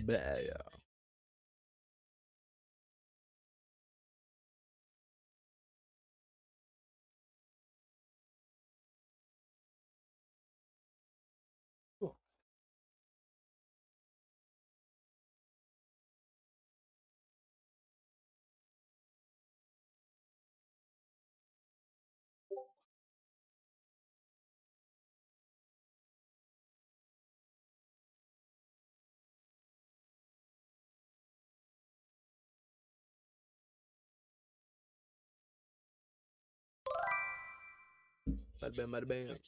Beh, oh, bel bene.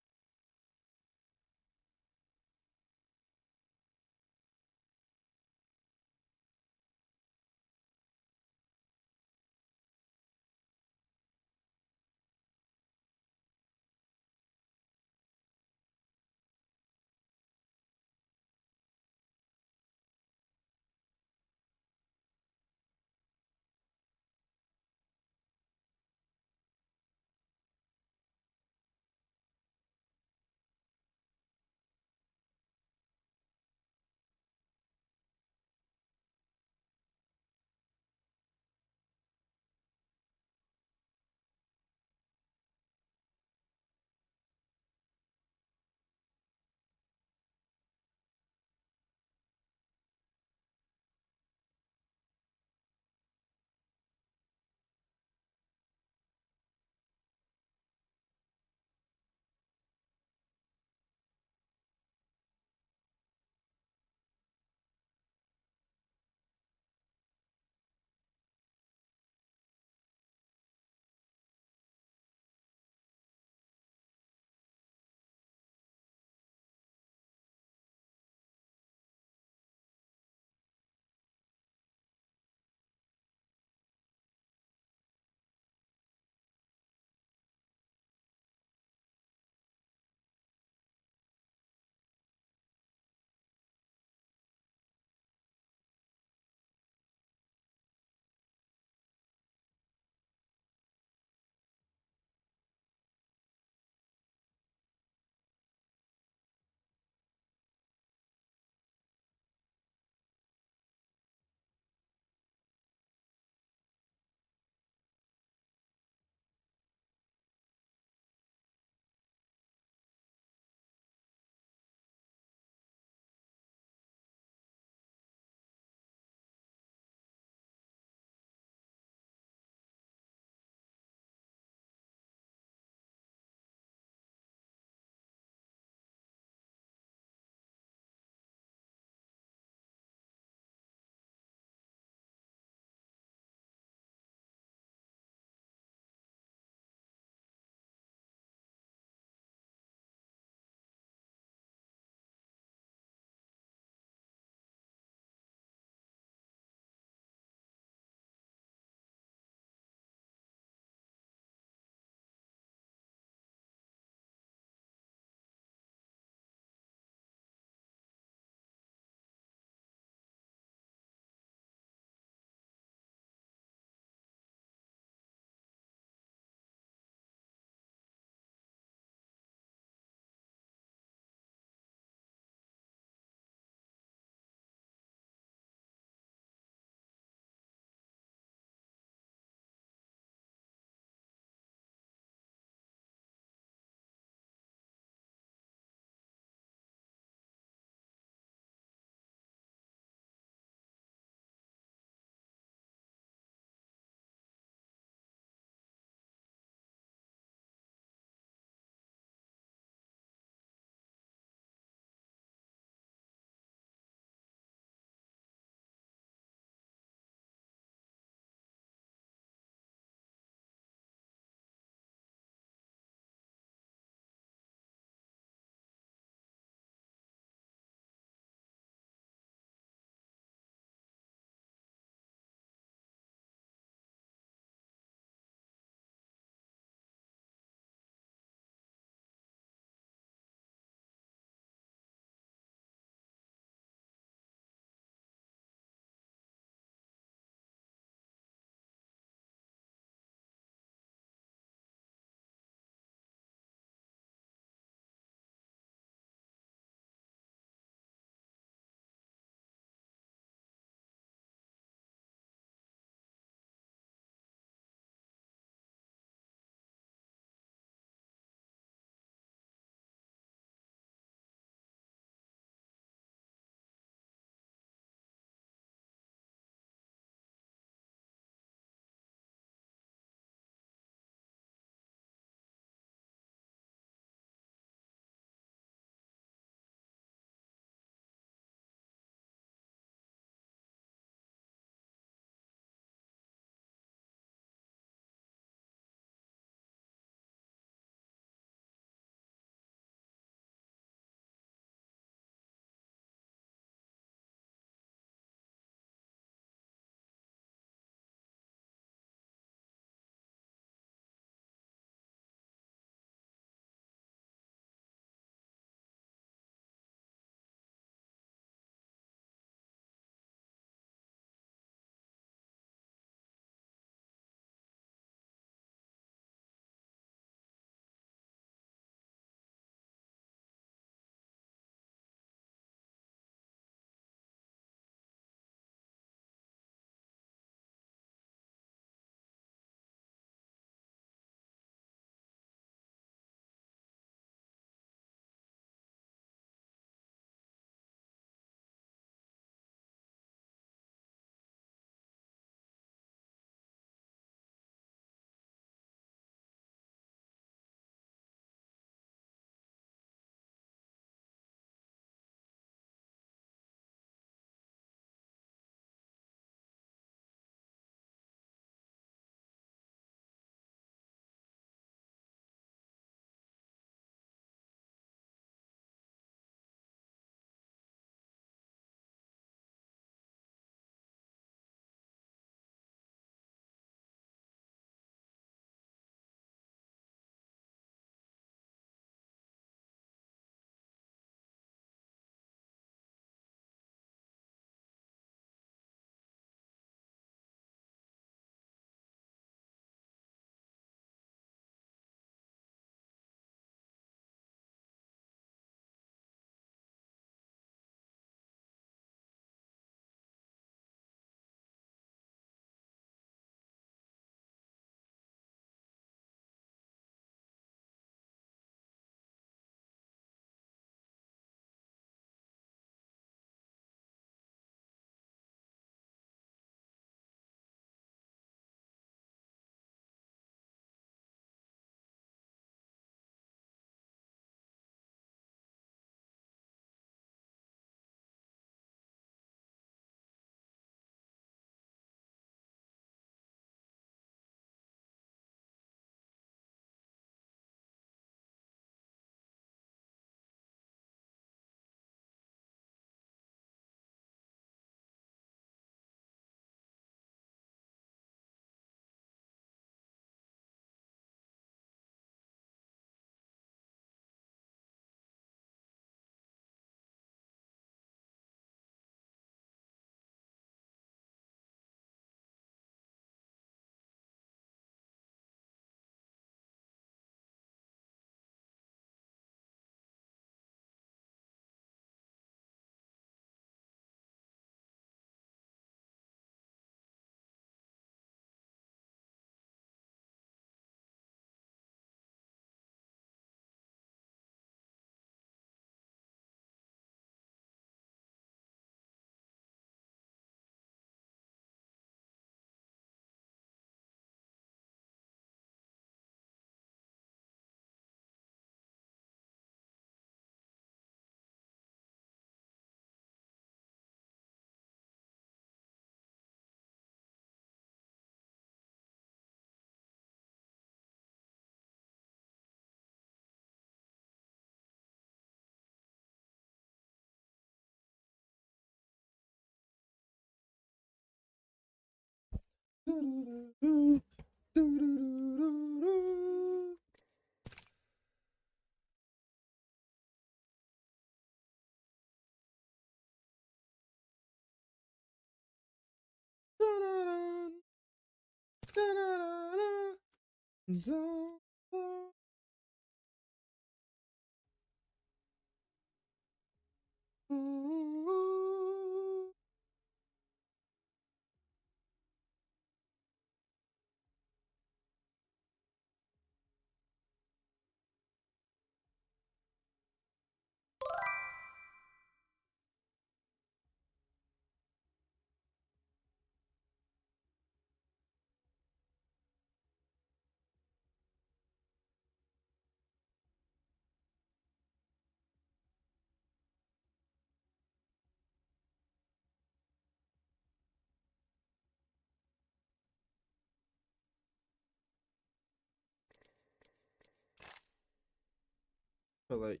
But like,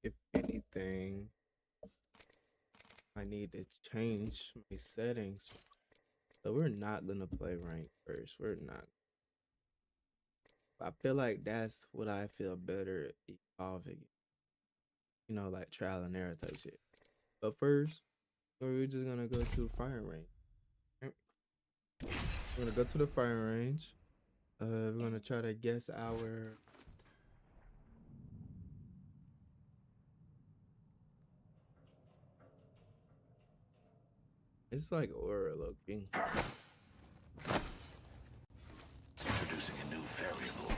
if anything, I need to change my settings. So we're not gonna play rank first. We're not. I feel like that's what I feel better evolving. You know, like trial and error type shit. But first, we're just gonna go to fire range. We're gonna go to the fire range. We're gonna try to guess our. It's like aura looking. Introducing a new variable.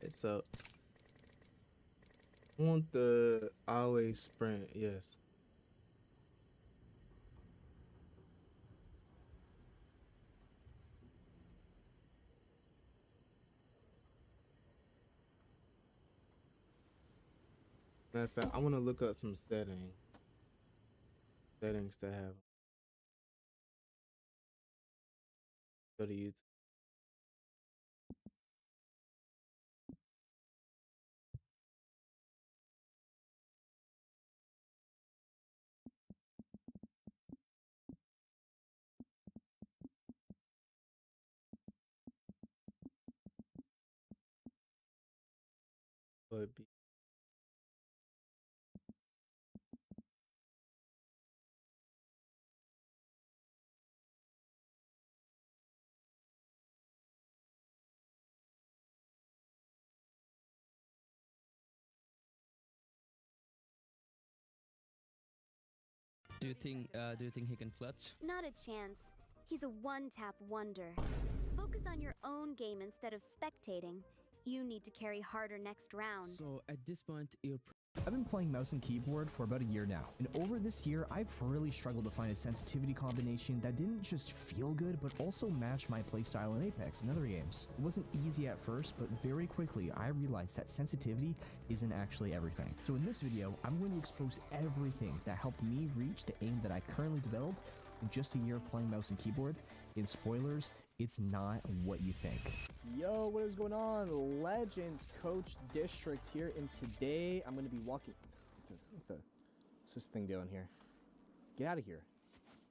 So I want the always sprint, yes. Matter of fact, I want to look up some settings to have. Go to YouTube. Would be Do you think he can clutch? Not a chance. He's a one-tap wonder. Focus on your own game instead of spectating. You need to carry harder next round. So at this point, you're I've been playing mouse and keyboard for about a year now, and over this year, I've really struggled to find a sensitivity combination that didn't just feel good, but also match my playstyle in Apex and other games. It wasn't easy at first, but very quickly, I realized that sensitivity isn't actually everything. So in this video, I'm going to expose everything that helped me reach the aim that I currently developed in just a year of playing mouse and keyboard. In spoilers, it's not what you think. Yo, what is going on? Legends Coach District here, and today I'm going to be walking... What's this thing doing here? Get out of here.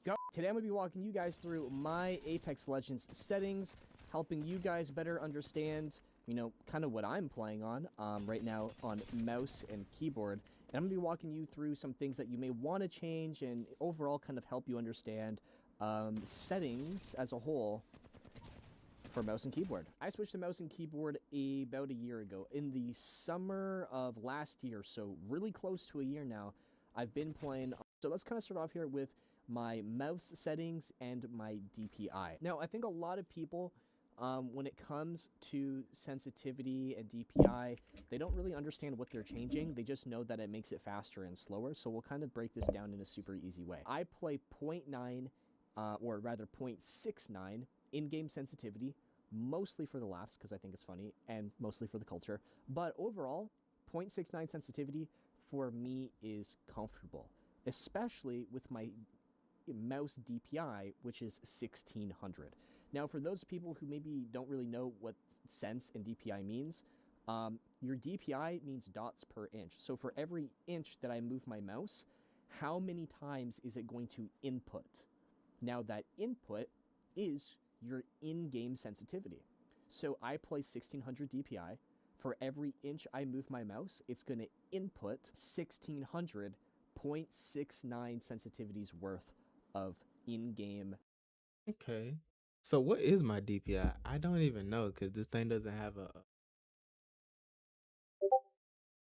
Go! Today I'm going to be walking you guys through my Apex Legends settings, helping you guys better understand, you know, kind of what I'm playing on right now on mouse and keyboard. And I'm going to be walking you through some things that you may want to change and overall kind of help you understand settings as a whole for mouse and keyboard. I switched to mouse and keyboard about a year ago. In the summer of last year, so really close to a year now, I've been playing. So let's kind of start off here with my mouse settings and my DPI. Now, I think a lot of people When it comes to sensitivity and DPI, they don't really understand what they're changing. They just know that it makes it faster and slower. So we'll kind of break this down in a super easy way. I play 0.9, or rather 0.69 in-game sensitivity, mostly for the laughs because I think it's funny, and mostly for the culture. But overall, 0.69 sensitivity for me is comfortable, especially with my mouse DPI, which is 1600. Now, for those people who maybe don't really know what sense and DPI means, your DPI means dots per inch. So for every inch that I move my mouse, how many times is it going to input? Now, that input is your in-game sensitivity. So I play 1600 DPI. For every inch I move my mouse, it's going to input 1600 0.69 sensitivities worth of in-game. Okay. So what is my DPI? I don't even know because this thing doesn't have a.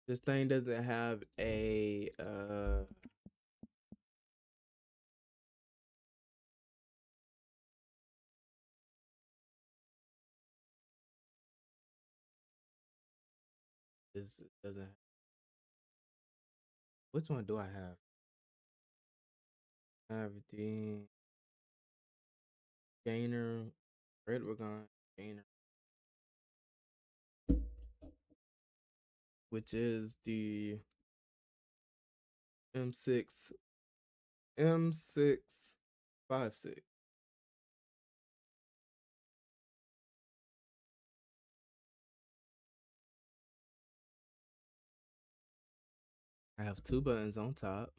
This thing doesn't have a. This doesn't. Which one do I have? Everything. Gainer. Red Wagon. Gainer. Which is the M6. M656. I have two buttons on top.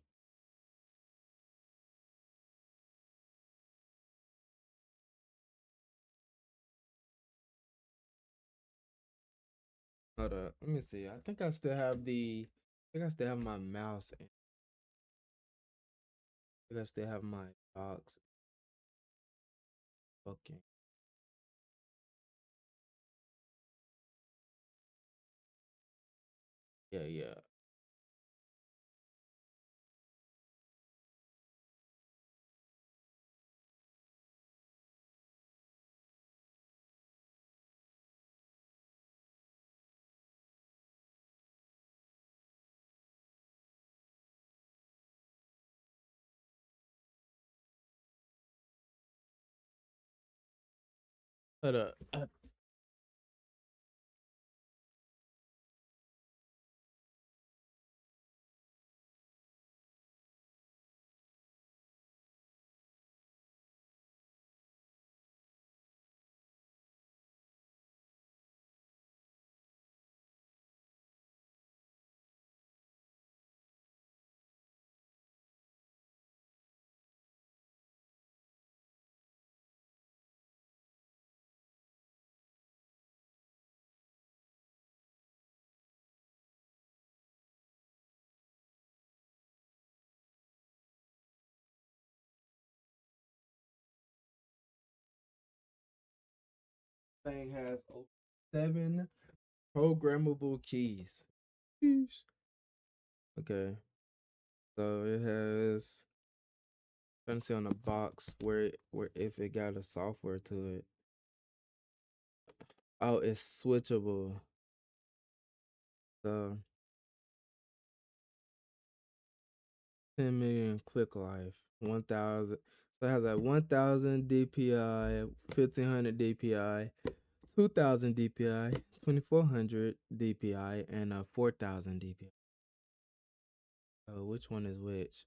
Hold up. Let me see. I think I still have the. I think I still have my mouse. I think I still have my box. Okay. Yeah, yeah. Hold up. Thing has 7 programmable keys. Sheesh. Okay. So it has. Trying to see on the box where if it got a software to it. Oh, it's switchable. So 10 million click life, 1,000. So it has a 1,000 DPI, 1,500 DPI, 2,000 DPI, 2,400 DPI, and a 4,000 DPI. Which one is which?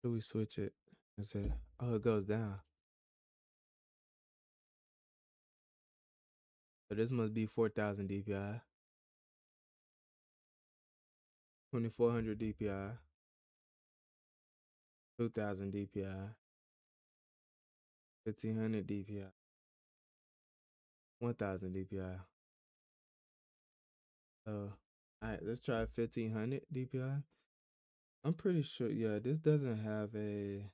Do we switch it? Is it? Oh, it goes down. So this must be 4,000 DPI, 2,400 DPI, 2,000 DPI, 1,500 DPI, 1,000 DPI. So, all right, let's try 1,500 DPI. I'm pretty sure, yeah, this doesn't have a.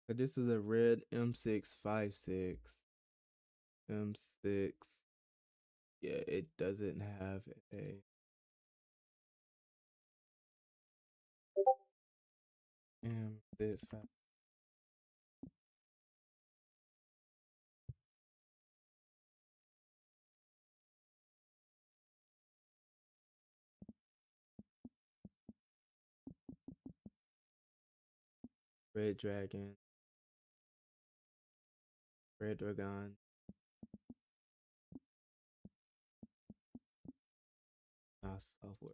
This is a red M656. M6. Yeah, it doesn't have a. M656. Red Dragon, Red Dragon, software.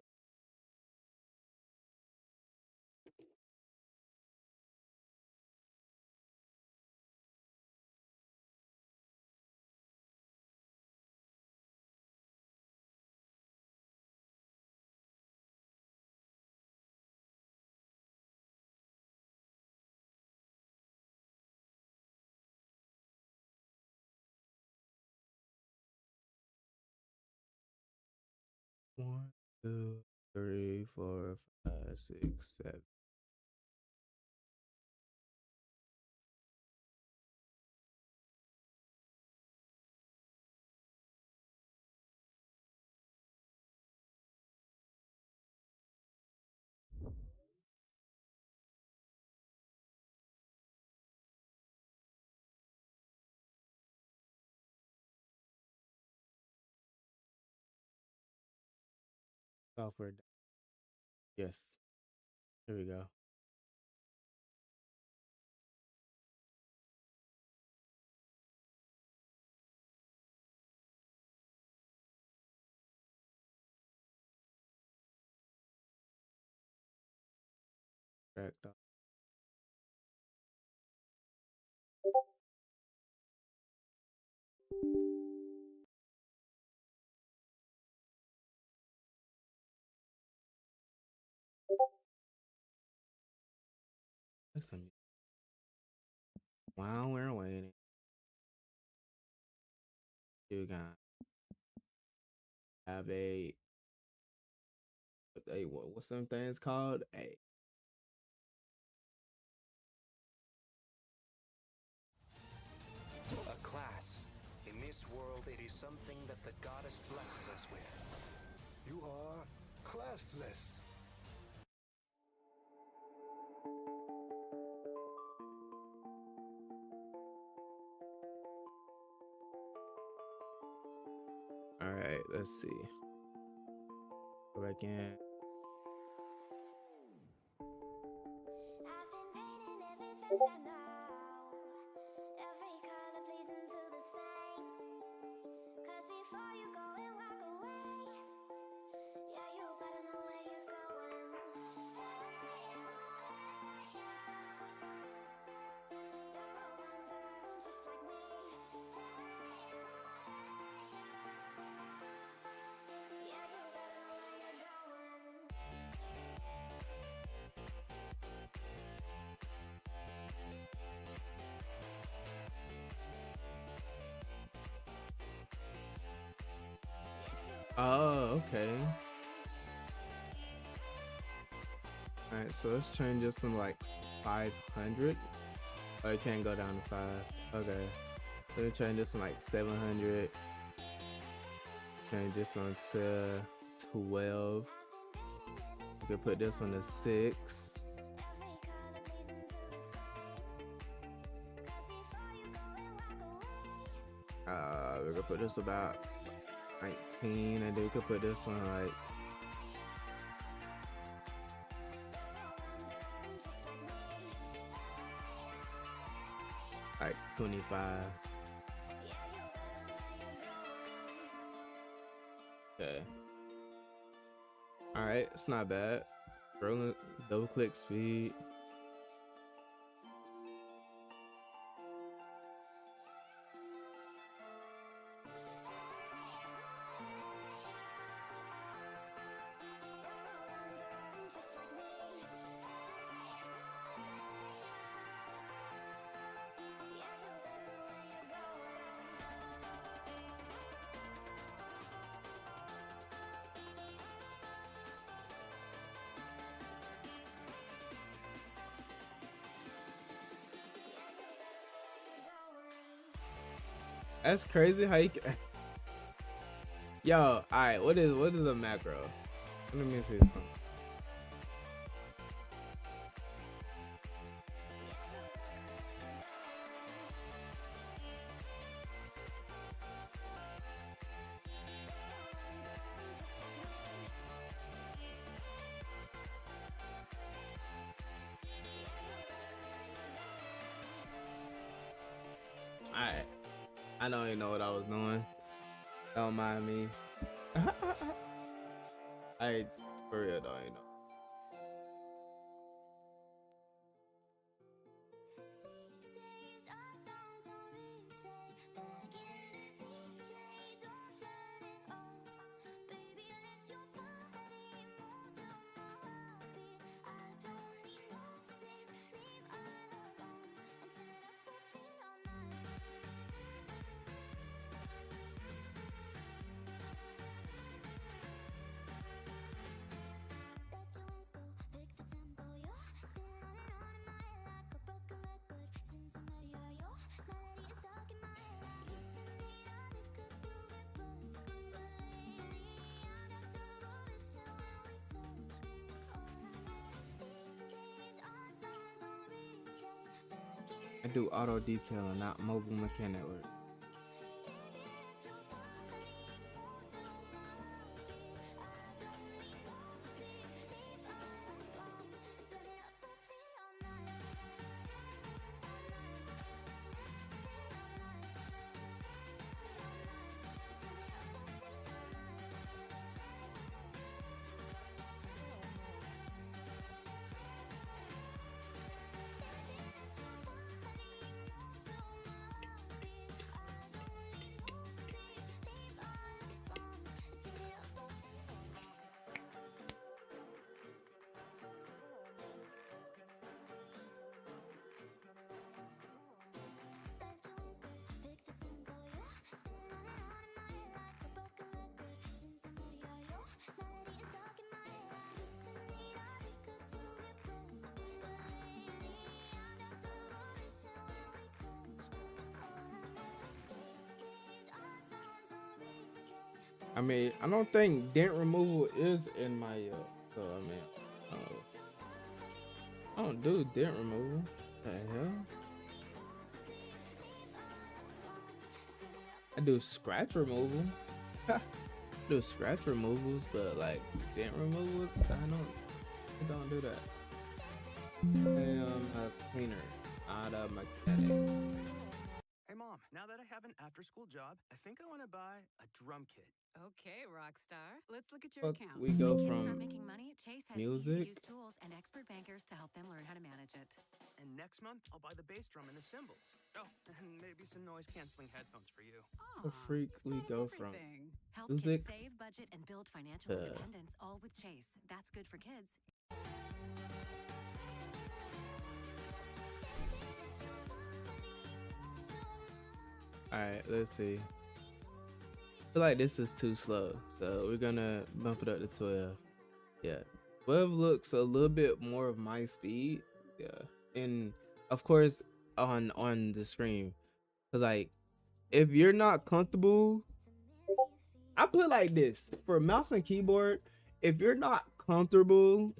One, two, three, four, five, six, seven. Software. Yes. Here we go. Correct. Listen, while we're waiting, you gonna have what's some things called A class. In this world, it is something that the goddess blesses us with. You are classless. All right, let's see. Go back in. I've been painting every face I know, every color pleasing to the same. 'Cause before you go and walk away, yeah, you better know where you're going. You're a wonder, just like me. Yeah, you better know where you're going. Oh, okay. All right, so let's change this one like 500. Oh, it can't go down to 5. Okay. Let me change this one like 700. Change this one to 12. We can put this one to 6. We could put this about 19, and then we could put this one like 25. Okay. All right, it's not bad. Rolling, double click speed. That's crazy how you can... Yo, all right, what is a macro? Let me see something. I don't even know what I was doing. Don't mind me. I for real don't even know. I do auto detailing, not mobile mechanic work. I mean, I don't think dent removal is in my so I mean, I don't do dent removal. The hell? I do scratch removal. Do scratch removals, but like dent removal, I don't do that. I am a cleaner, not a mechanic. Hey, Mom, now that I have an after-school job, I think I want to buy a drum kit. Okay, Rockstar. Let's look at your Fuck, account. we go When kids start from making money, Chase has music. easy-to-use tools and expert bankers to help them learn how to manage it. And next month, I'll buy the bass drum and the cymbals. Oh, and maybe some noise-canceling headphones for you. The freak we go from Help music kids save, budget, and build financial to independence, all with Chase. That's good for kids. all right. Let's see. I feel like this is too slow, so we're gonna bump it up to 12. Yeah, 12 looks a little bit more of my speed. Yeah, and of course on the screen, cause like if you're not comfortable, I put it like this for mouse and keyboard. If you're not comfortable,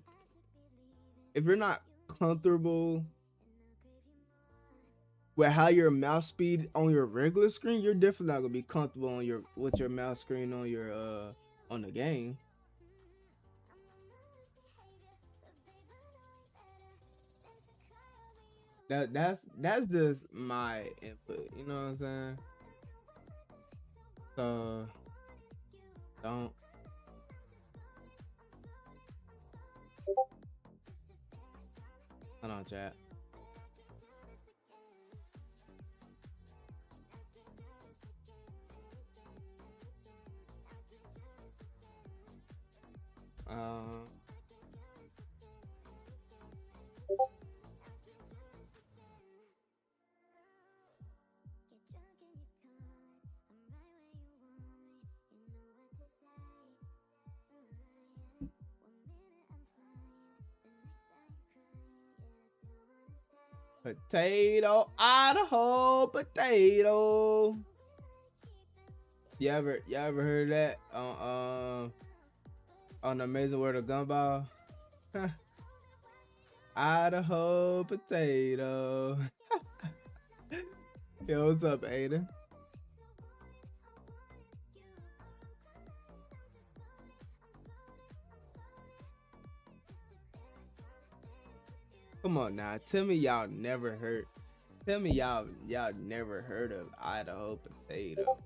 if you're not comfortable with how your mouse speed on your regular screen, you're definitely not gonna be comfortable on your with your mouse screen on your on the game. That's just my input, you know what I'm saying? So don't hold on, chat. Potato, Idaho, potato. You ever heard that on the Amazing World of Gumball? Idaho potato. Yo, what's up, Aiden? Come on now, tell me y'all never heard Tell me y'all never heard of Idaho potato.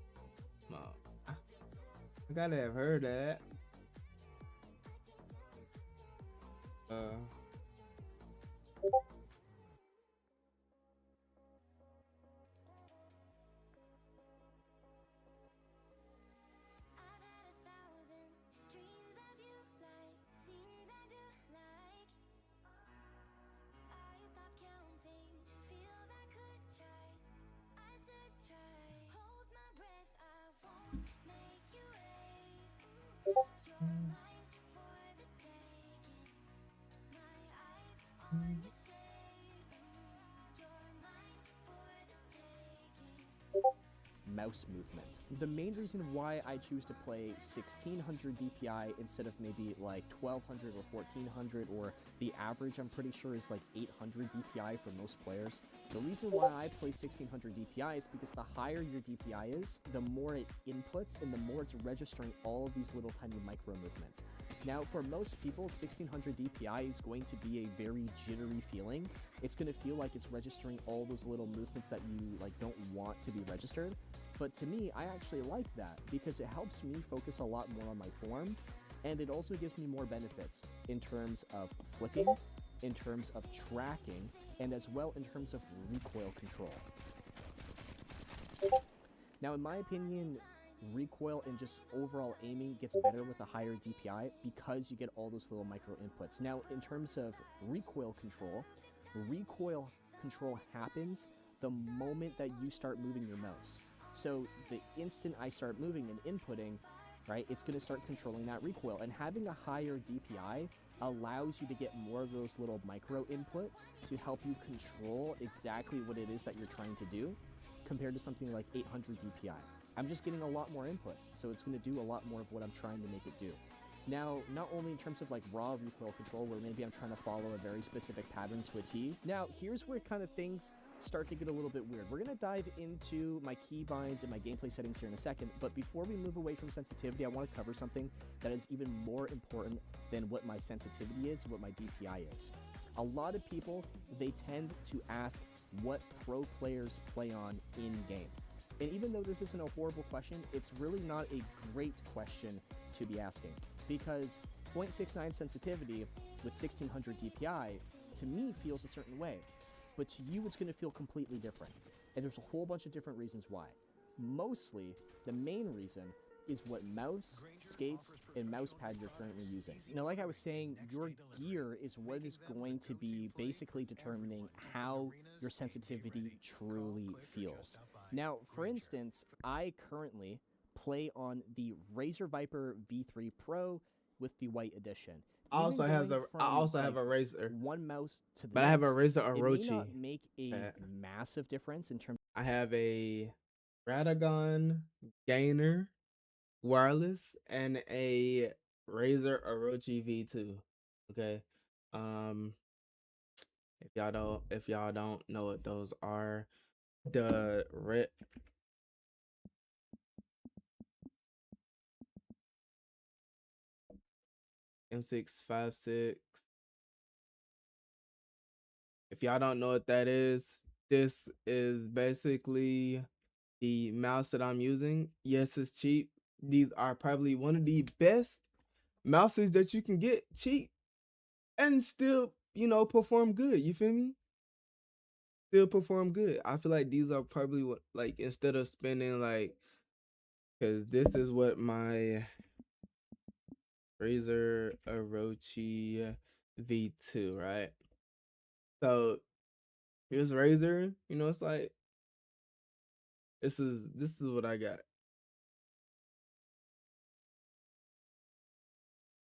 Come on. I gotta have heard that. Uh I've had 1,000 dreams of you, like scenes I do like. I stop counting, feels I could try. I should try. Hold my breath, I won't make you wait. You're mine for the taking. My eyes on your shape. You're mine for the taking. Mouse movement. The main reason why I choose to play 1600 DPI instead of maybe like 1200 or 1400, or the average I'm pretty sure is like 800 DPI for most players. The reason why I play 1600 DPI is because the higher your DPI is, the more it inputs and the more it's registering all of these little tiny micro movements. Now, for most people, 1600 DPI is going to be a very jittery feeling. It's going to feel like it's registering all those little movements that you like don't want to be registered. But to me, I actually like that because it helps me focus a lot more on my form, and it also gives me more benefits in terms of flicking, in terms of tracking, and as well in terms of recoil control. Now, in my opinion, recoil and just overall aiming gets better with a higher DPI because you get all those little micro inputs. Now, in terms of recoil control happens the moment that you start moving your mouse. So the instant I start moving and inputting, right, it's going to start controlling that recoil. And having a higher DPI allows you to get more of those little micro inputs to help you control exactly what it is that you're trying to do, compared to something like 800 DPI. I'm just getting a lot more inputs, so it's going to do a lot more of what I'm trying to make it do. Now, not only in terms of like raw recoil control, where maybe I'm trying to follow a very specific pattern to a T. Now, here's where kind of things start to get a little bit weird. We're going to dive into my keybinds and my gameplay settings here in a second, but before we move away from sensitivity, I want to cover something that is even more important than what my sensitivity is, what my DPI is. A lot of people, they tend to ask what pro players play on in-game. And even though this isn't a horrible question, it's really not a great question to be asking, because 0.69 sensitivity with 1600 DPI to me feels a certain way, but to you it's going to feel completely different. And there's a whole bunch of different reasons why. Mostly, the main reason is what mouse, skates, and mousepad you're currently using. Now, like I was saying, your gear is what is going to be basically determining how your sensitivity truly feels. Now, for instance, I currently play on the Razer Viper V3 Pro with the white edition. I also have a Razer, one mouse to the but I have a next, Razer it may Orochi. not make a massive difference in terms. I have a Radagon Gainer wireless and a Razer Orochi V2. Okay. Um if y'all don't know what those are, the red M656. If y'all don't know what that is, this is basically the mouse that I'm using. Yes, it's cheap. These are probably one of the best mouses that you can get cheap and still, perform good. You feel me? Still perform good. I feel like these are probably what, like, instead of spending like, because this is what my Razer Orochi V2, right? So here's Razer, it's like this is what I got.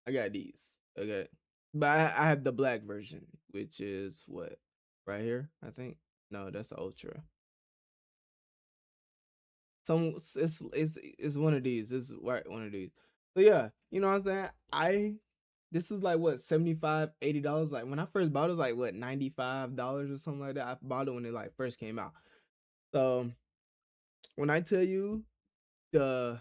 I got these. Okay. But I have the black version, which is what? Right here, I think. No, that's the ultra. It's one of these. It's right one of these. So yeah, you know what I'm saying? This is like what, $75, $80. Like when I first bought it was like what, $95 or something like that. I bought it when it like first came out. So when I tell you the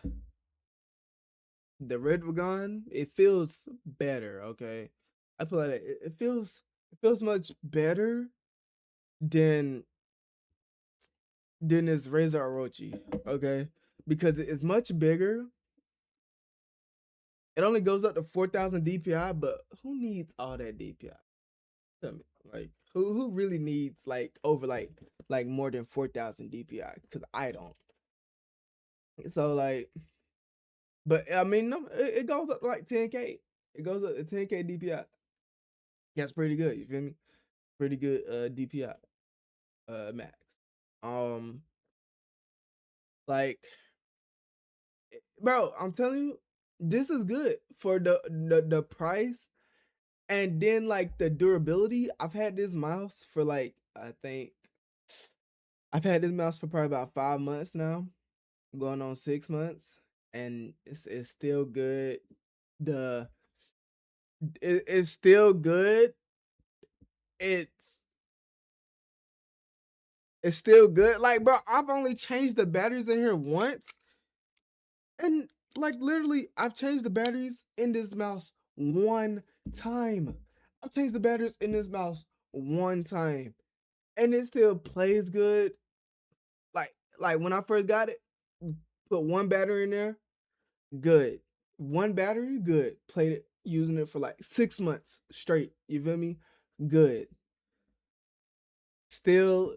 Red Wagon, it feels better, okay? I feel like it feels much better than than this Razor Orochi, okay? Because it's much bigger. It only goes up to 4,000 DPI, but who needs all that DPI? Tell me, like, who really needs like over like more than 4,000 DPI? Because I don't. So like, but I mean, no, it goes up to like 10K. It goes up to 10K DPI. That's pretty good. You feel me? Pretty good DPI max. Um, like, bro, I'm telling you, this is good for the price, and then like the durability. I've had this mouse for like I think I've had this mouse for probably about 5 months now, going on 6 months, and it's still good. The it's still good. It's it's still good. Like, bro, I've only changed the batteries in here once, and like literally, I've changed the batteries in this mouse one time. I've changed the batteries in this mouse one time, and it still plays good. Like when I first got it, put one battery in there, good. One battery, good. Played it, using it for like 6 months straight. You feel me? Good. Still,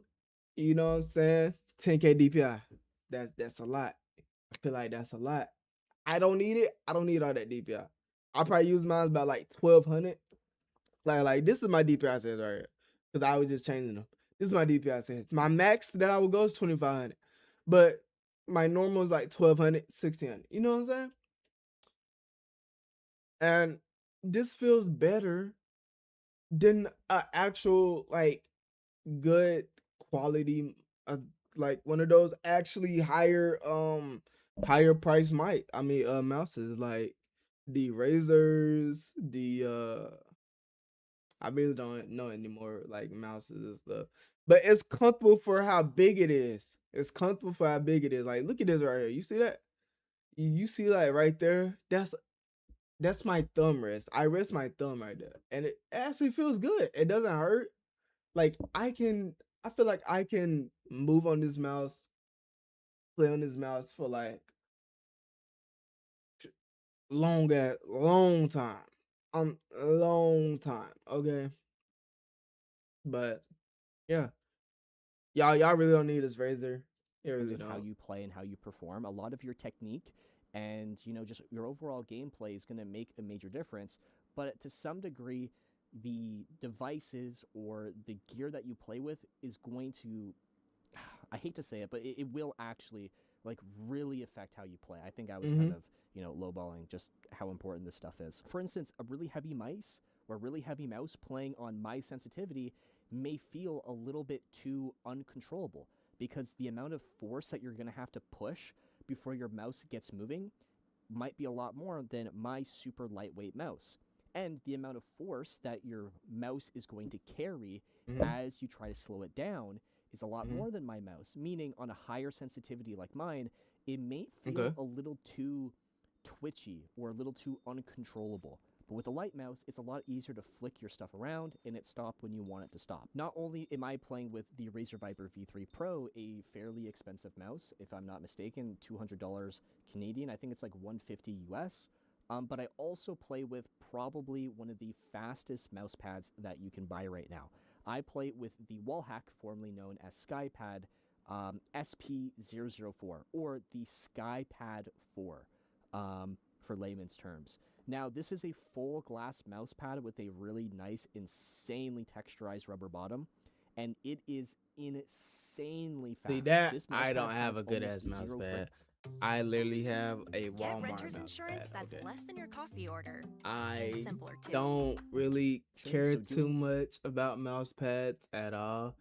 you know what I'm saying? 10K DPI. That's a lot. I feel like that's a lot. I don't need it. I don't need all that DPI. I probably use mine about like 1200. Like this is my DPI settings right here. Cause I was just changing them. This is my DPI settings. My max that I would go is 2500. But my normal is like 1200, 1600. You know what I'm saying? And this feels better than a actual like good quality, like one of those actually higher price mic. I mean mouses like the razors, the I really don't know anymore like mouses and stuff. But it's comfortable for how big it is. It's comfortable for how big it is. Like look at this right here. You see that? You see like right there? That's my thumb rest. I rest my thumb right there. And it actually feels good. It doesn't hurt. Like I feel like I can move on this mouse, play on this mouse for like long time. A long time. Okay. But yeah. Y'all really don't need this razor. You terms really of how don't. you play and how you perform. A lot of your technique and just your overall gameplay is going to make a major difference. But to some degree, the devices or the gear that you play with is going to, I hate to say it, but it will actually like really affect how you play. I think I was kind of lowballing just how important this stuff is. For instance, a really heavy mice or a really heavy mouse playing on my sensitivity may feel a little bit too uncontrollable because the amount of force that you're going to have to push before your mouse gets moving might be a lot more than my super lightweight mouse. And the amount of force that your mouse is going to carry as you try to slow it down is a lot more than my mouse, meaning on a higher sensitivity like mine, it may feel Okay. a little too twitchy or a little too uncontrollable. But with a light mouse, it's a lot easier to flick your stuff around and it stop when you want it to stop. Not only am I playing with the Razer Viper V3 Pro, a fairly expensive mouse, if I'm not mistaken, $200 Canadian, I think it's like 150 US. But I also play with probably one of the fastest mouse pads that you can buy right now. I play with the Wallhack, formerly known as SkyPad SP004, or the SkyPad 4 for layman's terms. Now, this is a full glass mouse pad with a really nice, insanely texturized rubber bottom, and it is insanely fast. See that? This mouse I pad don't have has a good almost ass mouse zero pad. I literally have a Get Walmart renter's mouse insurance pad. that's Okay. less than your coffee order. I And simpler too. don't really Sure, care so too doing- much about mouse pads at all.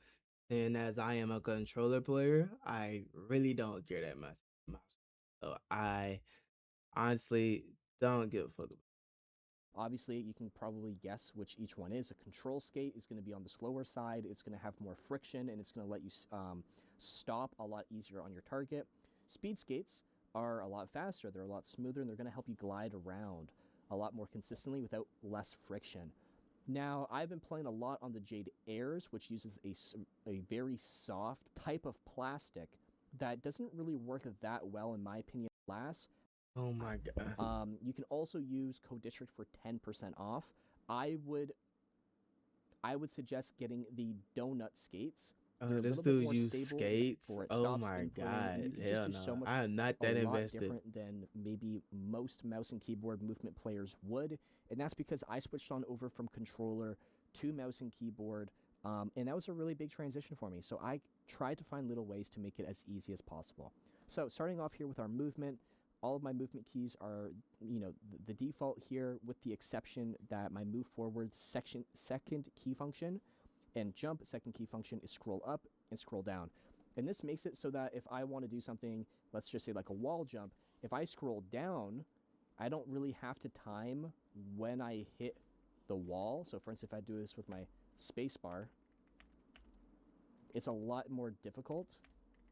And as I am a controller player, I really don't care that much about mouse. So I honestly don't give a fuck about. Obviously, you can probably guess which each one is. A control skate is going to be on the slower side. It's going to have more friction, and it's going to let you stop a lot easier on your target. Speed skates are a lot faster. They're a lot smoother, and they're going to help you glide around a lot more consistently without less friction. Now, I've been playing a lot on the Jade Airs, which uses a very soft type of plastic that doesn't really work that well, in my opinion, glass. Oh my god. You can also use Code District for 10% off. I would suggest getting the donut skates. They're a This little bit dude more use stable skates. for it Oh stops my inputting, god. and you can Hell just do so no. much. I am not It's that a lot invested. different than maybe most mouse and keyboard movement players would, and that's because I switched on over from controller to mouse and keyboard, and that was a really big transition for me. So I tried to find little ways to make it as easy as possible. So starting off here with our movement, all of my movement keys are, the default here, with the exception that my move forward second key function and jump second key function is scroll up and scroll down. And this makes it so that if I want to do something, let's just say like a wall jump, if I scroll down, I don't really have to time when I hit the wall. So for instance, if I do this with my space bar, it's a lot more difficult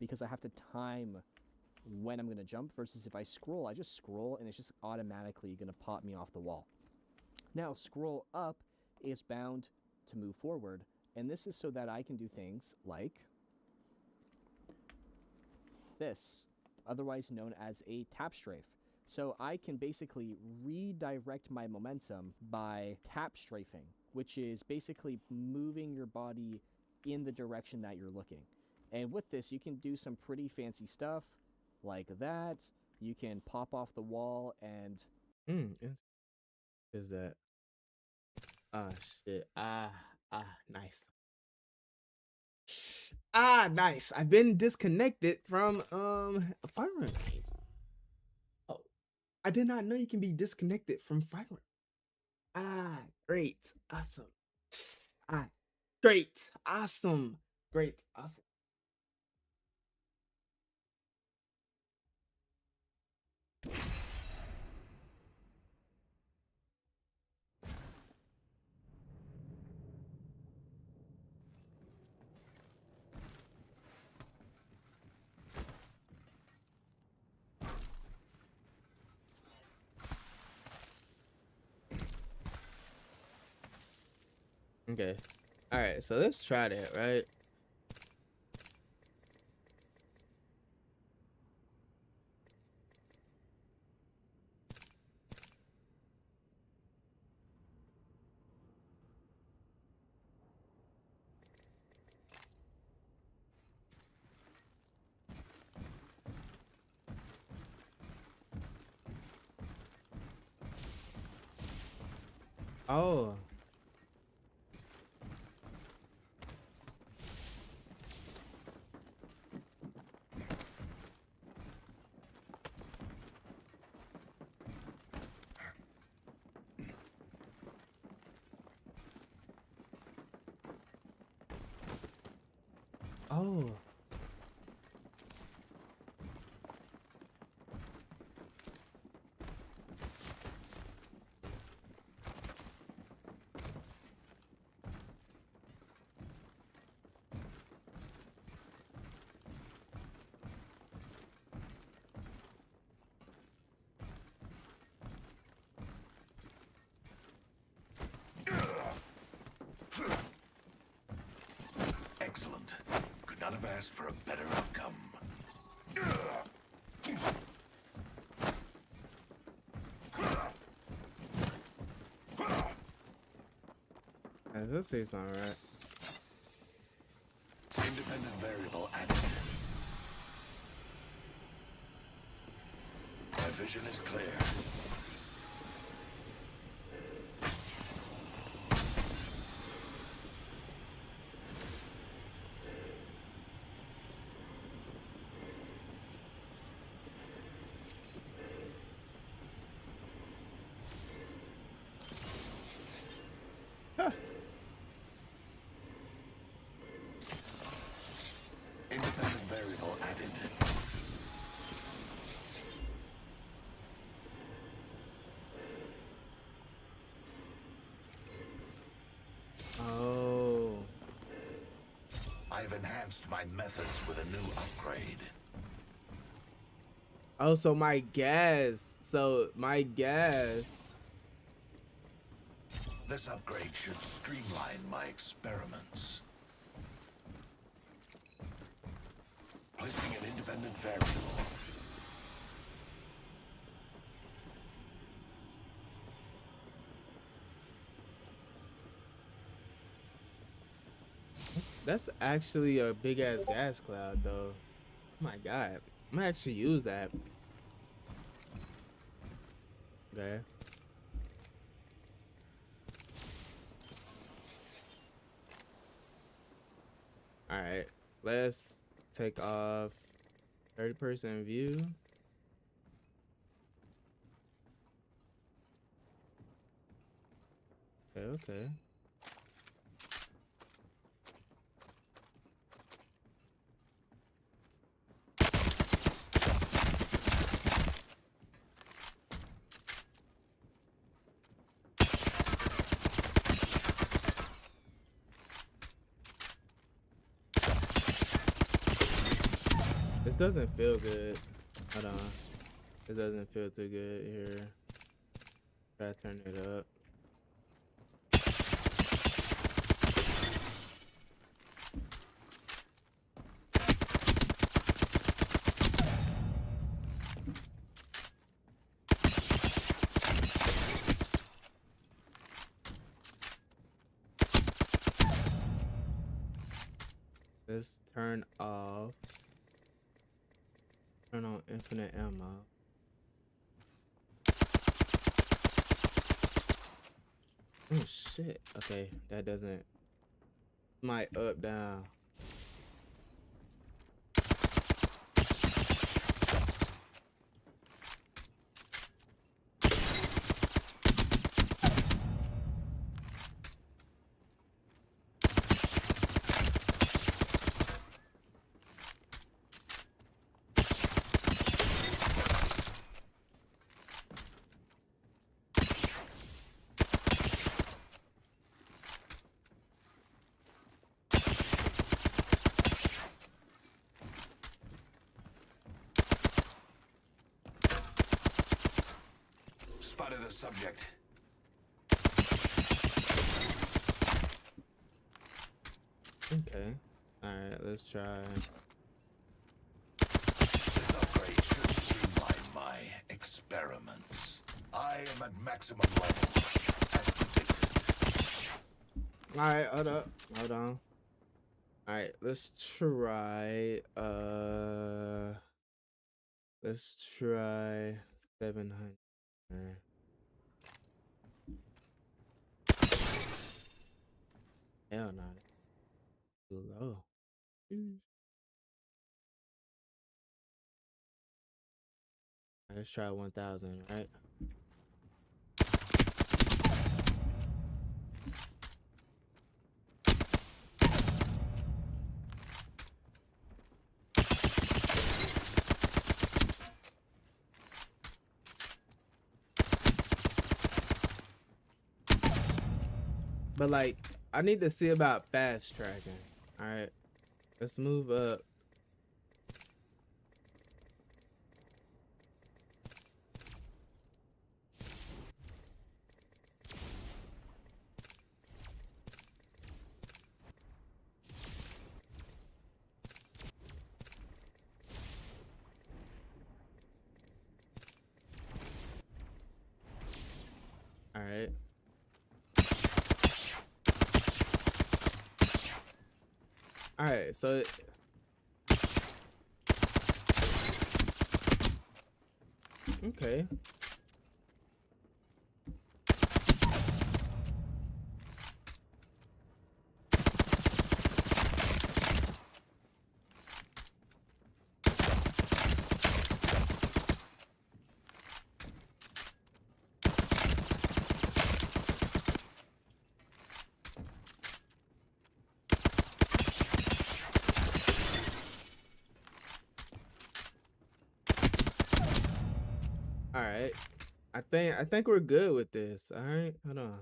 because I have to time when I'm going to jump, versus if I scroll, I just scroll and it's just automatically going to pop me off the wall. Now, scroll up is bound to move forward, and this is so that I can do things like this, otherwise known as a tap strafe. So I can basically redirect my momentum by tap strafing, which is basically moving your body in the direction that you're looking. And with this, you can do some pretty fancy stuff like that. You can pop off the wall and... Is that? Ah, shit. Nice. Nice. I've been disconnected from Fire. Oh, I did not know you can be disconnected from Fire. Great. Awesome. Great. Awesome. Great. Awesome. Okay. All right. So let's try that, right? Oh. Oh. Excellent. Could not have asked for a better outcome. Let's say something, right? Independent variable added. My vision is clear. Independent variable added. Oh. I've enhanced my methods with a new upgrade. Oh, so my gas. This upgrade should streamline my experiments. Placing an independent variable. That's actually a big ass gas cloud, though. Oh my god, I'm gonna actually use that. Okay. All right, let's take off 30% view. Okay, okay. This doesn't feel good. Hold on. It doesn't feel too good here. Try to turn it up. Let's turn off. Turn on infinite ammo. Oh shit. Okay, that doesn't. My up down. Spotted a subject. Okay. Alright, let's try. This upgrade should streamline my experiments. I am at maximum level, as predicted. Alright, hold up. Hold on. Alright, let's try let's try 700. Hell no. Too low. Let's try 1000, right? But like, I need to see about fast tracking. All right, let's move up. All right. All right, so okay. All right. I think we're good with this. All right. Hold on.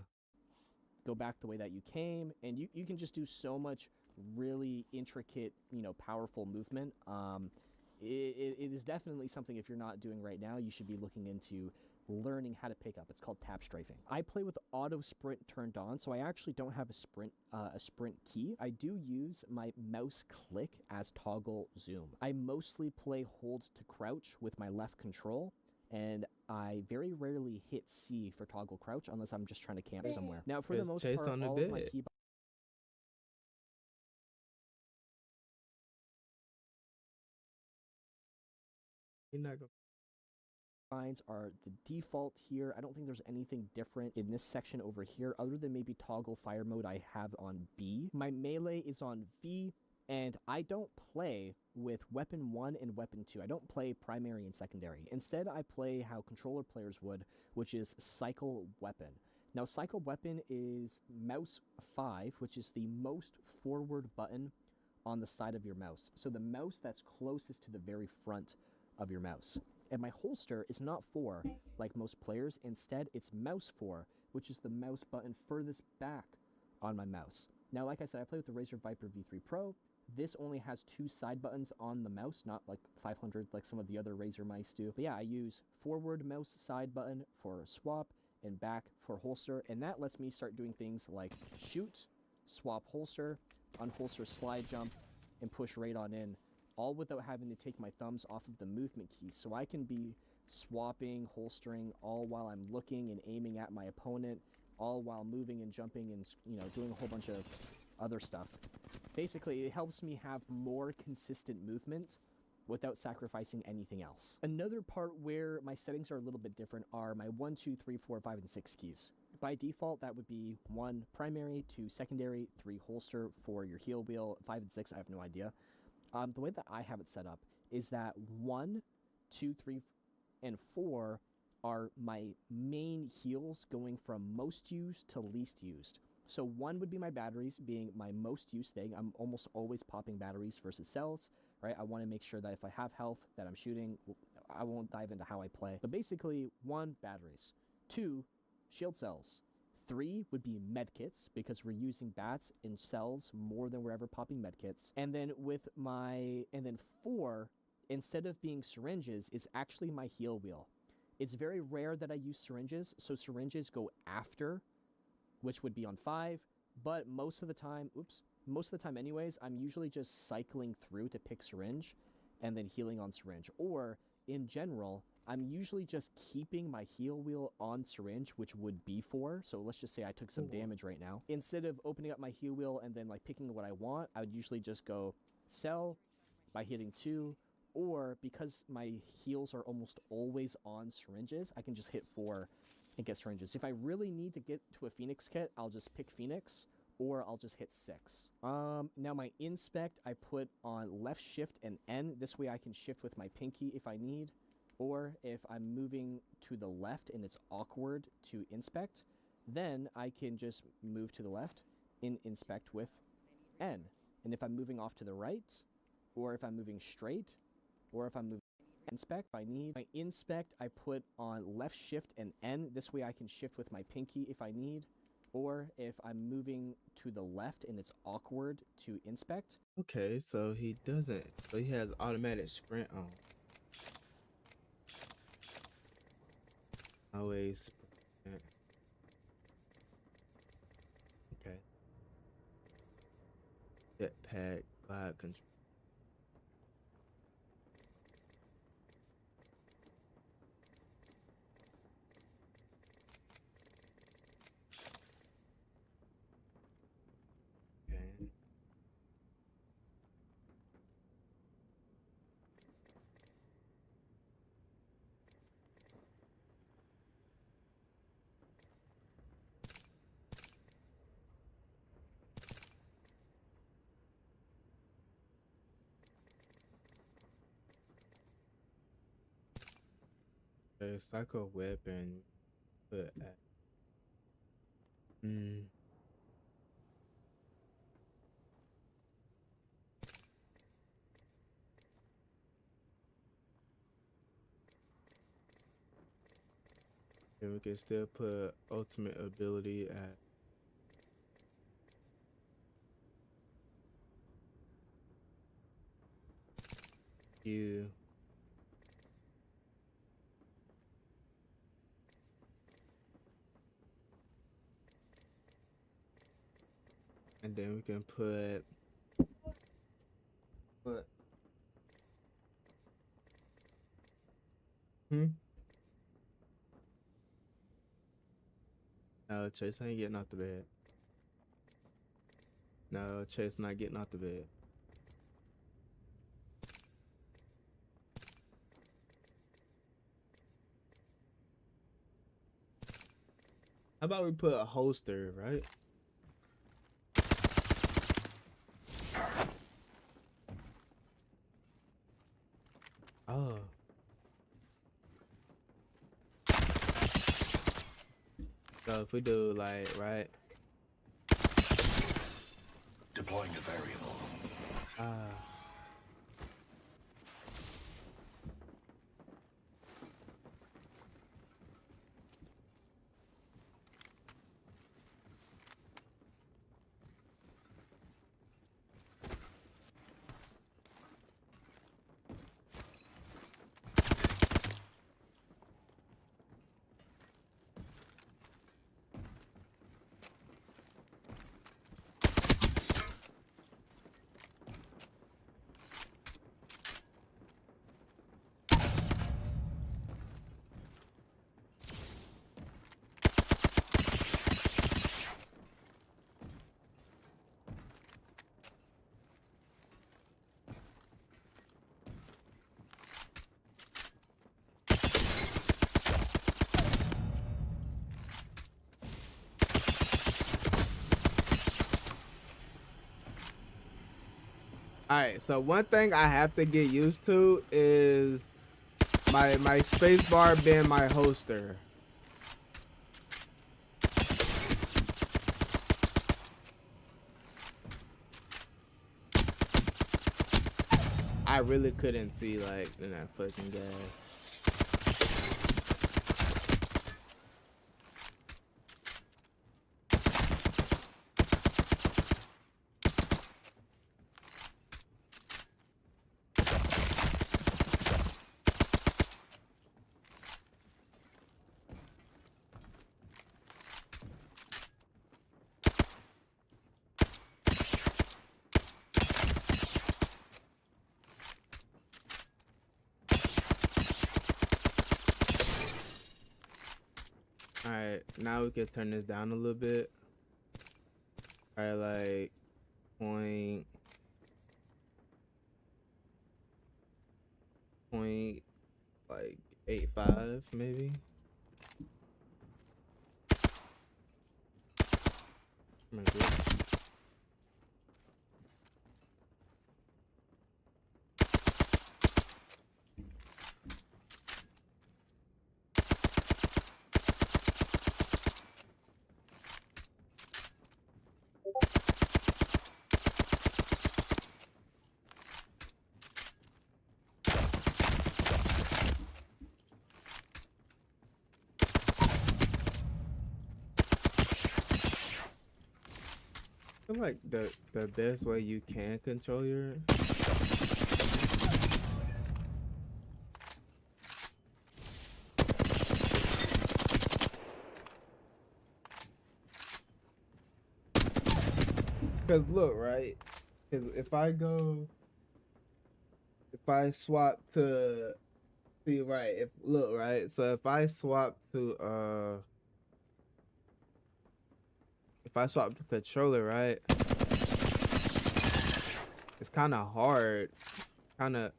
Go back the way that you came, and you can just do so much really intricate, powerful movement. It is definitely something, if you're not doing right now, you should be looking into learning how to pick up. It's called tap strafing. I play with auto sprint turned on, so I actually don't have a sprint key. I do use my mouse click as toggle zoom. I mostly play hold to crouch with my left control, and I very rarely hit C for toggle crouch unless I'm just trying to camp somewhere. Now, for the most Chase part, on the all of my bed. key You're not gonna. binds are the default here. I don't think there's anything different in this section over here other than maybe toggle fire mode I have on B. My melee is on V, and I don't play with weapon 1 and weapon 2. I don't play primary and secondary. Instead, I play how controller players would, which is cycle weapon. Now, cycle weapon is mouse 5, which is the most forward button on the side of your mouse. So the mouse that's closest to the very front of your mouse. And my holster is not 4 like most players. Instead, it's mouse 4, which is the mouse button furthest back on my mouse. Now, like I said, I play with the Razer Viper V3 Pro. This only has 2 side buttons on the mouse, not like 500 like some of the other Razer mice do. But yeah, I use forward mouse side button for swap and back for holster, and that lets me start doing things like shoot, swap holster, unholster slide jump, and push right on in, all without having to take my thumbs off of the movement keys. So I can be swapping, holstering, all while I'm looking and aiming at my opponent, all while moving and jumping and, you know, doing a whole bunch of other stuff. Basically, it helps me have more consistent movement without sacrificing anything else. Another part where my settings are a little bit different are my 1, 2, 3, 4, 5, and 6 keys. By default, that would be 1 primary, 2 secondary, 3 holster, 4 your heel wheel, 5 and 6, I have no idea. The way that I have it set up is that 1, 2, 3, and 4 are my main heals going from most used to least used. So 1 would be my batteries being my most used thing. I'm almost always popping batteries versus cells, right? I want to make sure that if I have health that I'm shooting, I won't dive into how I play. But basically, 1, batteries. 2, shield cells. 3 would be medkits, because we're using bats and cells more than we're ever popping medkits. And then 4, instead of being syringes, is actually my heal wheel. It's very rare that I use syringes, so syringes go after, which would be on 5, but most of the time anyways, I'm usually just cycling through to pick syringe and then healing on syringe. Or, in general, I'm usually just keeping my heal wheel on syringe, which would be 4. So let's just say I took some damage right now. Instead of opening up my heal wheel and then like picking what I want, I would usually just go cell by hitting 2, or because my heals are almost always on syringes, I can just hit 4 and get syringes. If I really need to get to a Phoenix kit, I'll just pick Phoenix, or I'll just hit 6. Now my inspect, I put on left shift and N. This way I can shift with my pinky if I need, or if I'm moving to the left and it's awkward to inspect, then I can just move to the left and inspect with N. And if I'm moving off to the right, or if I'm moving straight, or if I'm moving inspect, if I need my inspect, I put on left shift and N. This way I can shift with my pinky if I need, or if I'm moving to the left and it's awkward to inspect. Okay, so he doesn't. So he has automatic sprint on. Always sprint. Okay. Jetpack, glide control. Okay. The psycho weapon put at and we can still put ultimate ability at Q. And then we can put No, Chase ain't getting out the bed. No, Chase not getting out the bed. How about we put a holster, right? Oh. So if we do like, right? Deploying a variable. Alright, so one thing I have to get used to is my space bar being my holster. I really couldn't see like in that fucking gas. Alright, now we can turn this down a little bit. Alright, like point like 8.5 maybe. My goodness. I feel like the best way you can control your because look, right? Because if I swap to see, right, if look, right, so if I swap to controller, right, it's kind of hard, kind of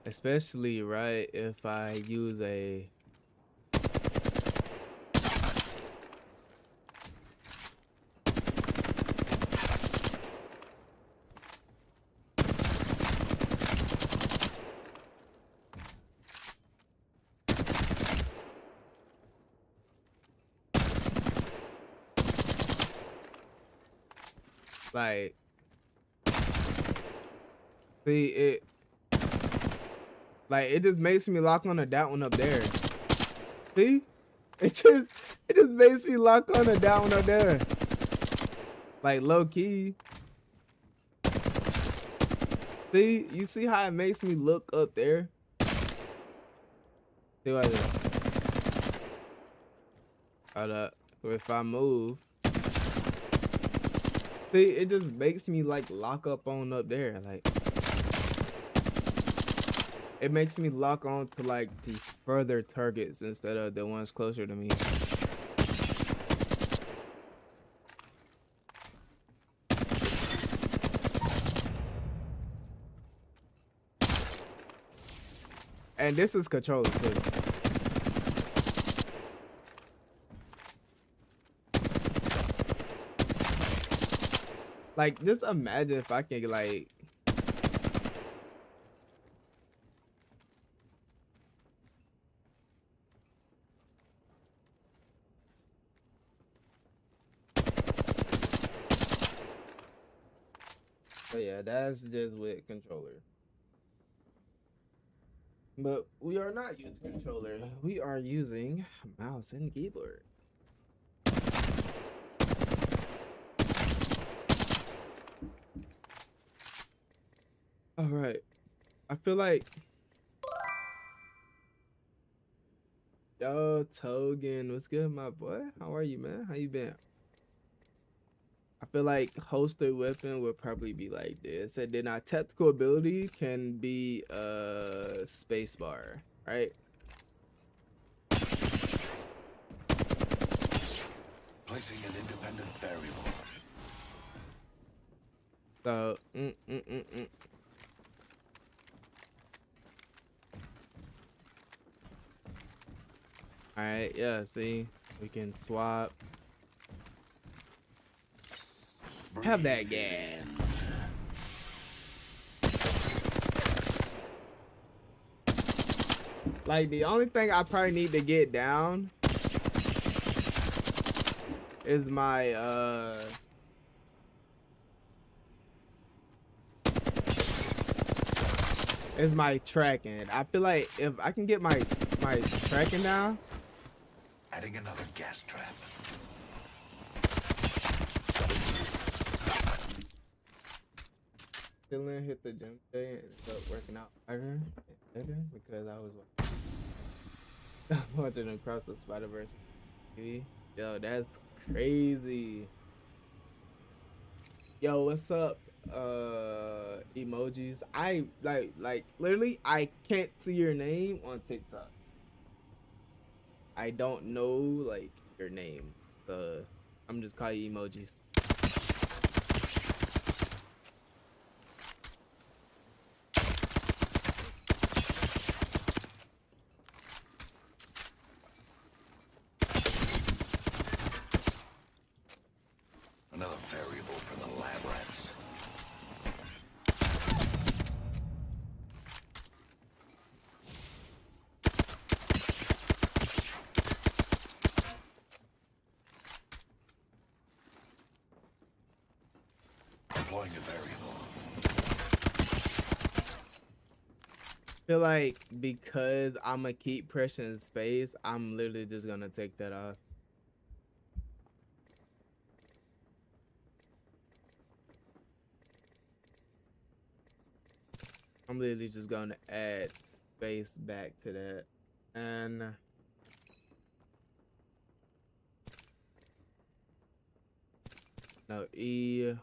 especially, right, if I use a like, see it, like it just makes me lock on to that one up there. See, it just makes me lock on to that one up there, like low key. See, you see how it makes me look up there? See what I do? Hold up. If I move, see, it just makes me like lock up on up there. Like, it makes me lock on to like the further targets instead of the ones closer to me. And this is controller too. Like, just imagine if I can like. But yeah, that's just with controller. But we are not using controller. We are using mouse and keyboard. All right. I feel like, yo, Togen, what's good, my boy? How are you, man? How you been? I feel like holster weapon would probably be like this. And then our tactical ability can be space bar, right? Placing an independent variable. So, all right, yeah, see, we can swap. Have that gas. Like, the only thing I probably need to get down is my tracking. I feel like if I can get my tracking down. Adding another gas trap. Chilling, hit the gym today and ended up working out harder and better because I was watching Across the Spider-Verse TV. Yo, that's crazy. Yo, what's up? Emojis. I like literally I can't see your name on TikTok. I don't know like your name. So I'm just calling you emojis. Another variable for the lab rats. Deploying a variable. Feel like because I'ma keep pressing space, I'm literally just gonna take that off. I'm literally just gonna add space back to that. And no, E.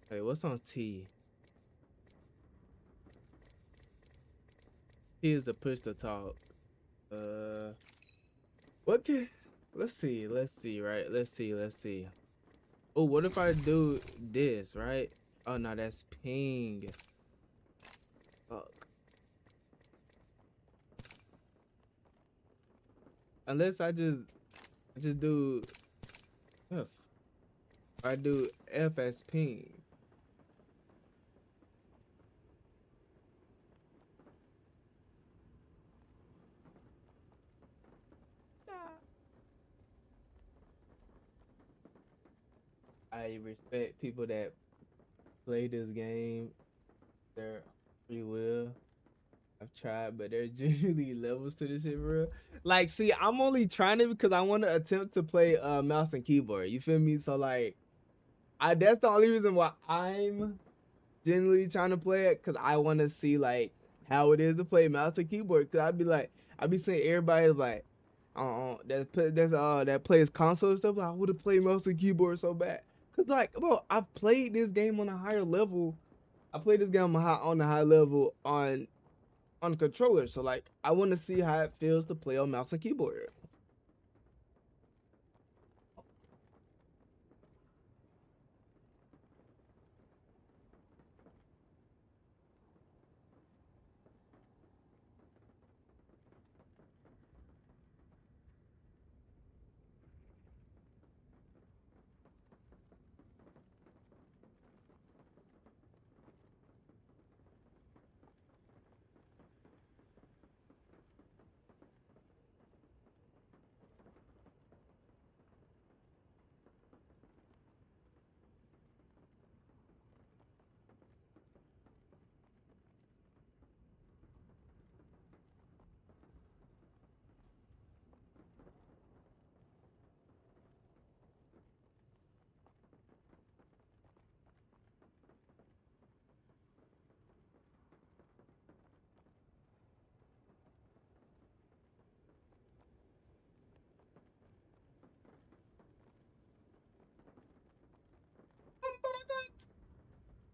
Hey, what's on T? T is to push to talk. What can? Let's see, right? Let's see. Oh, what if I do this, right? Oh no, that's ping. Fuck. Unless I just do F. I do F as ping. I respect people that play this game their free will. I've tried, but there's generally levels to this shit, bro. Like, see, I'm only trying it because I want to attempt to play mouse and keyboard. You feel me? So like, that's the only reason why I'm generally trying to play it, because I want to see like how it is to play mouse and keyboard. Cause I'd be seeing everybody like, that plays console and stuff. Like, I would have played mouse and keyboard so bad. Cause like, bro, I've played this game on a higher level. I played this game on a high level on controller. So like, I want to see how it feels to play on mouse and keyboard.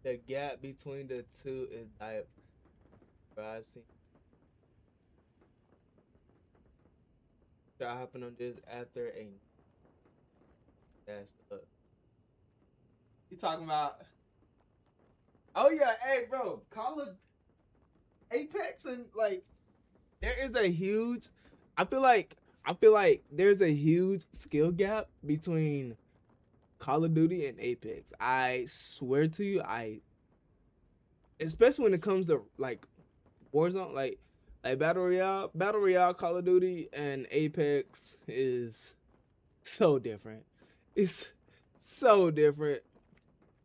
The gap between the two is like, bro, I've seen that happen on this after a that's up. You talking about? Oh yeah, hey bro, Call of Apex and like there is a huge. I feel like there's a huge skill gap between Call of Duty and Apex. I swear to you, especially when it comes to like Warzone, like Battle Royale, Call of Duty and Apex is so different. It's so different.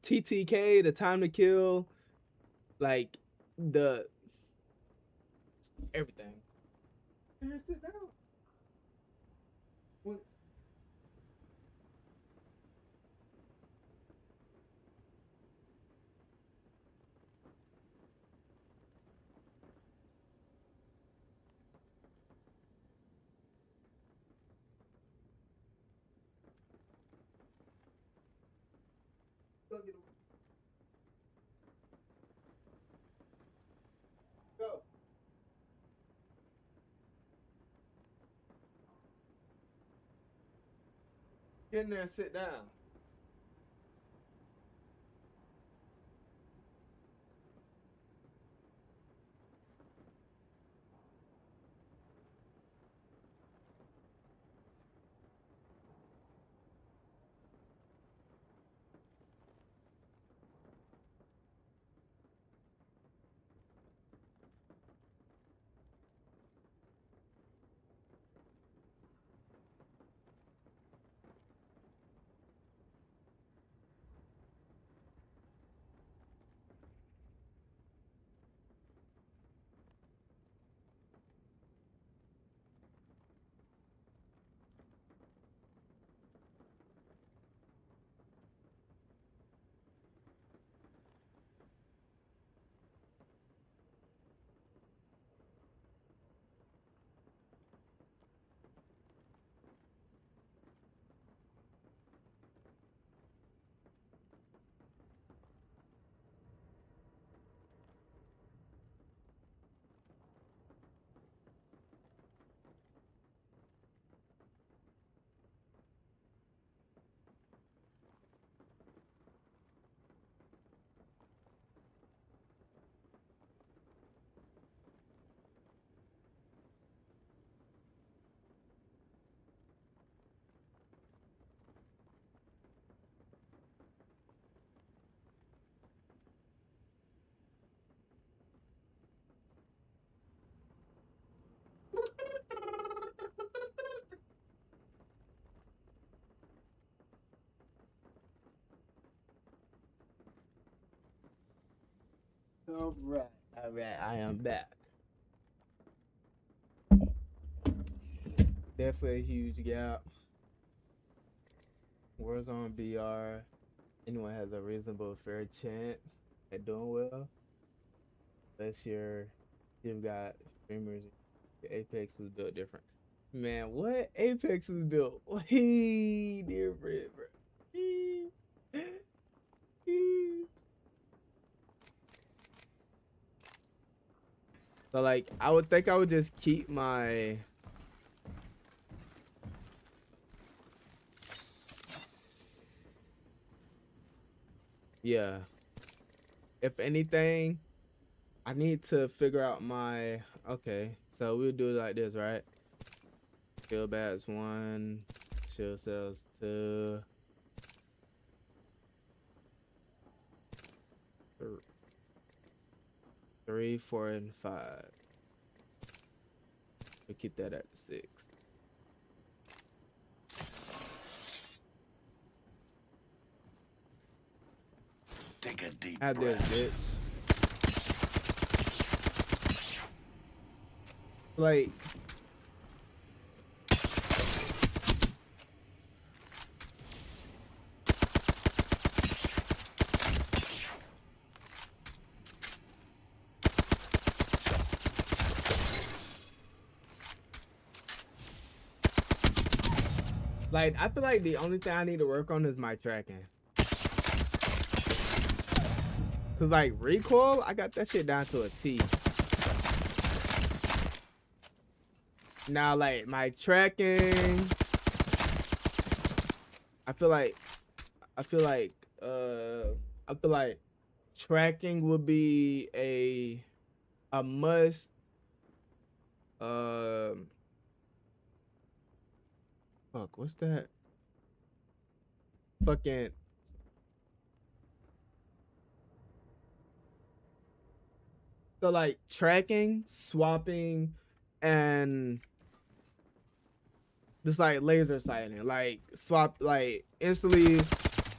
TTK, the time to kill, like the everything. Here, sit down. What? Go get him. Go. Get in there and sit down. All right, I am back. Definitely a huge gap. Warzone BR. Anyone has a reasonable fair chance at doing well. Unless you've got streamers. Apex is built different. Man, what? Apex is built way different, bro. So like I would think I would just keep my yeah. If anything, I need to figure out my okay. So we'll do it like this, right? Shield bats 1, shield cells 2, 3, 4, and 5. We'll keep that at 6. Take a deep Have this, breath. bitch. Like, I feel like the only thing I need to work on is my tracking. Cause like recoil, I got that shit down to a T. Now like my tracking, I feel like tracking would be a must. Fuck, what's that? Fucking. So like tracking, swapping, and just like laser sighting, like swap, like instantly,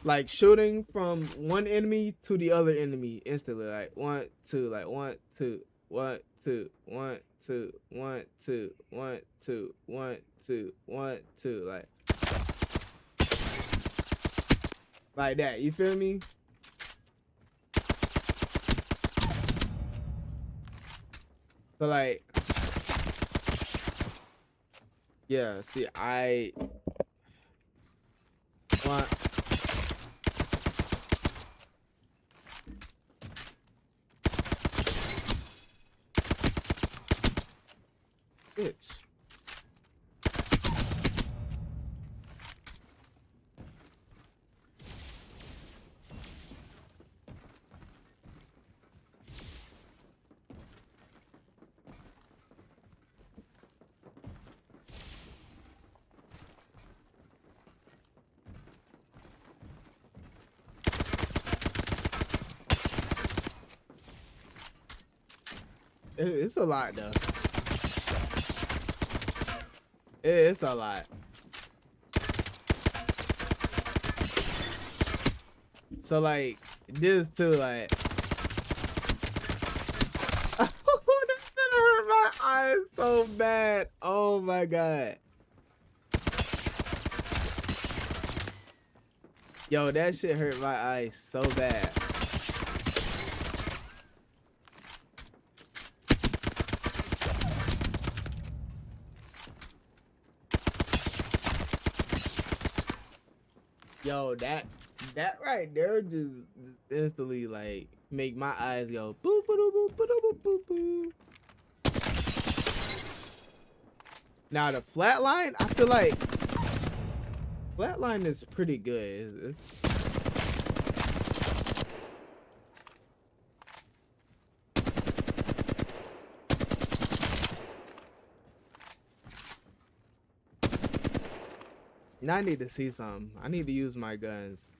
like shooting from one enemy to the other enemy instantly, like 1, 2, like 1, 2, 1, 2, 1, 2, 1, 2, 1, 2, 1, 2, 1, 2, like that. You feel me? So like, yeah. See, I want. Bitch. It's a lot though. It's a lot. So like this too, like that shit hurt my eyes so bad. Oh my god. Yo, that shit hurt my eyes so bad. Yo, that right there just instantly like make my eyes go boop boop boop boop boop boop boop. Now the flatline, I feel like flatline is pretty good. It's 'Now I need to see something. I need to use my guns.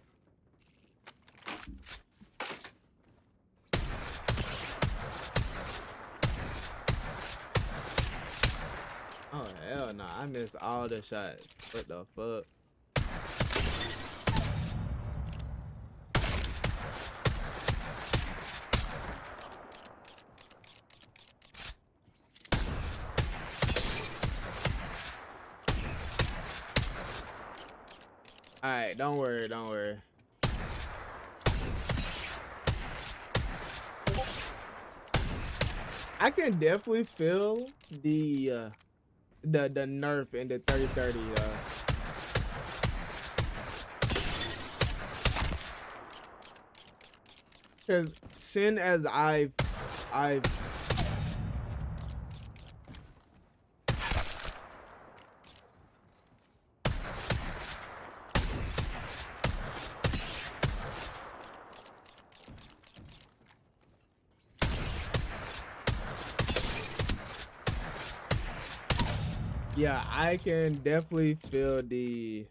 Oh hell no, I missed all the shots. What the fuck? right. Don't worry. Don't worry. I can definitely feel the nerf in the 3030 because sin as I've yeah, I can definitely feel the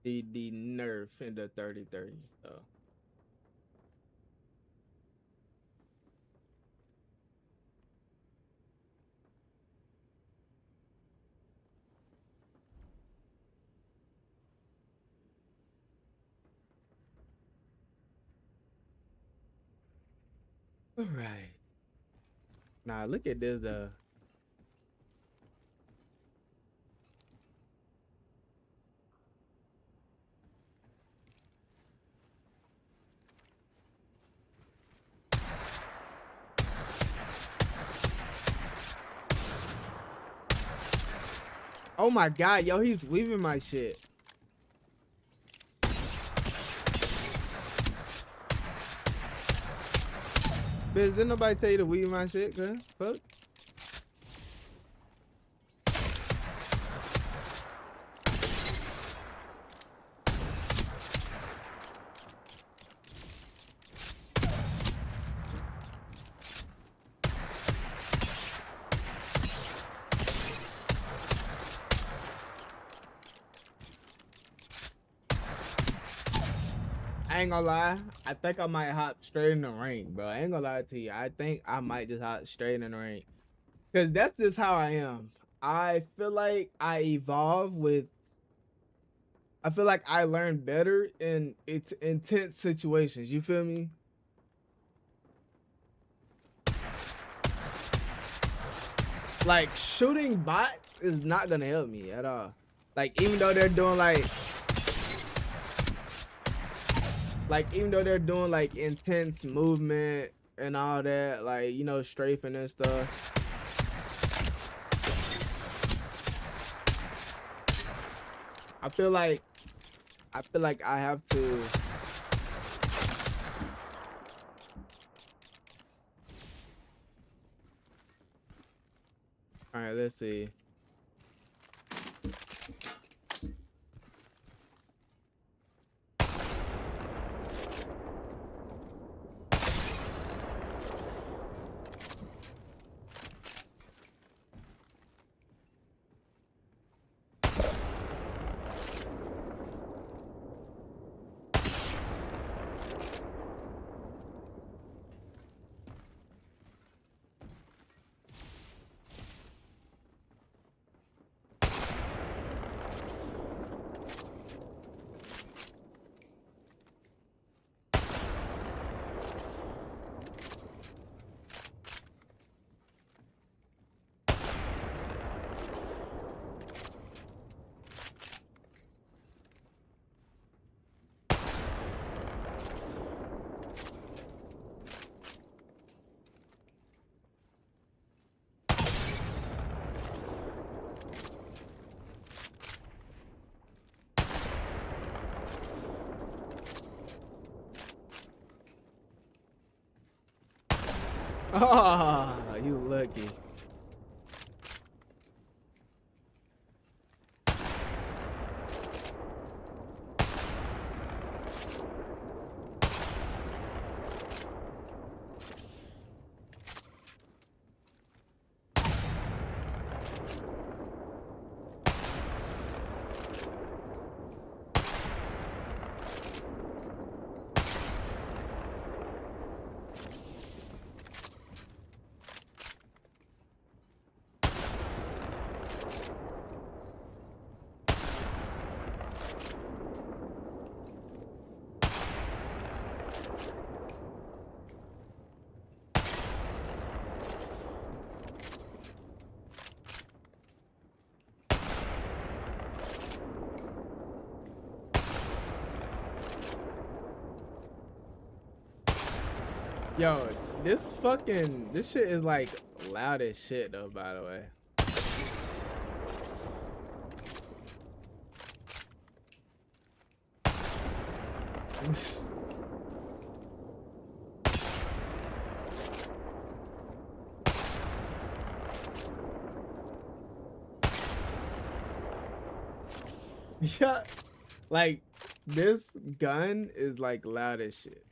nerf in the 3030. So all right. Now look at this though. Oh my god, yo, he's weaving my shit. Bitch, didn't nobody tell you to weave my shit, cuz? Fuck. I ain't gonna lie. I think I might hop straight in the rank, bro. I ain't gonna lie to you. I think I might just hop straight in the rank. Cause that's just how I am. I feel like I evolve with I feel like I learn better in it's intense situations. You feel me? Like shooting bots is not gonna help me at all. Like even though they're doing even though they're doing like intense movement and all that, like, you know, strafing and stuff. I feel like I have to all right, let's see. Oh, you lucky. Yo, this shit is like loud as shit though, by the way. Yeah, like this gun is like loud as shit.